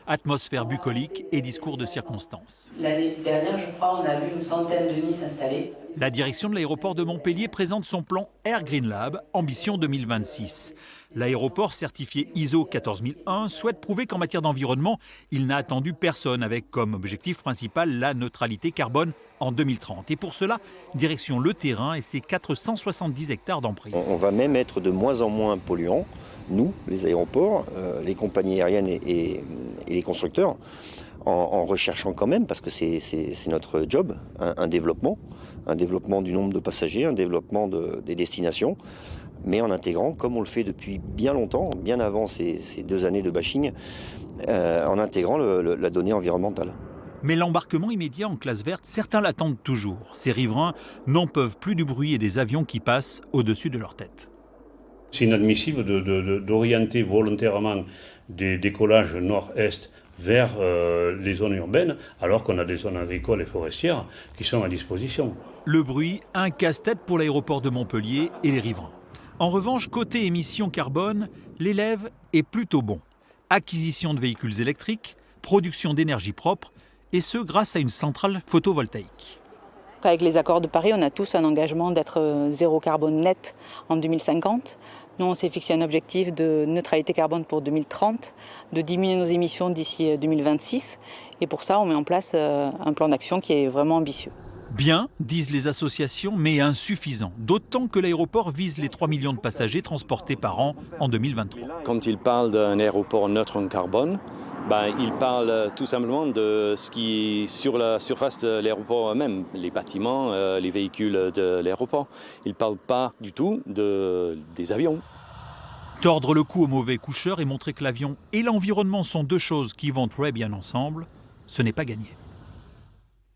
Atmosphère bucolique et discours de circonstance. L'année dernière, je crois, on a vu une centaine de nids s'installer. La direction de l'aéroport de Montpellier présente son plan Air Green Lab, Ambition 2026. L'aéroport certifié ISO 14001 souhaite prouver qu'en matière d'environnement, il n'a attendu personne avec comme objectif principal la neutralité carbone en 2030. Et pour cela, direction le terrain et ses 470 hectares d'emprise. On va même être de moins en moins polluants, nous, les aéroports, les compagnies aériennes et les constructeurs, en recherchant quand même, parce que c'est notre job, un développement du nombre de passagers, un développement des destinations, mais en intégrant, comme on le fait depuis bien longtemps, bien avant ces 2 années de bashing, en intégrant la donnée environnementale. Mais l'embarquement immédiat en classe verte, certains l'attendent toujours. Ces riverains n'en peuvent plus du bruit et des avions qui passent au-dessus de leur tête. C'est inadmissible d'orienter volontairement des décollages nord-est vers les zones urbaines, alors qu'on a des zones agricoles et forestières qui sont à disposition. Le bruit, un casse-tête pour l'aéroport de Montpellier et les riverains. En revanche, côté émissions carbone, l'élève est plutôt bon. Acquisition de véhicules électriques, production d'énergie propre, et ce grâce à une centrale photovoltaïque. Avec les accords de Paris, on a tous un engagement d'être zéro carbone net en 2050. Nous, on s'est fixé un objectif de neutralité carbone pour 2030, de diminuer nos émissions d'ici 2026. Et pour ça, on met en place un plan d'action qui est vraiment ambitieux. Bien, disent les associations, mais insuffisant. D'autant que l'aéroport vise les 3 millions de passagers transportés par an en 2023. Quand il parle d'un aéroport neutre en carbone, il parle tout simplement de ce qui est sur la surface de l'aéroport même, les bâtiments, les véhicules de l'aéroport. Il ne parle pas du tout des avions. Tordre le cou au mauvais coucheur et montrer que l'avion et l'environnement sont deux choses qui vont très bien ensemble, ce n'est pas gagné.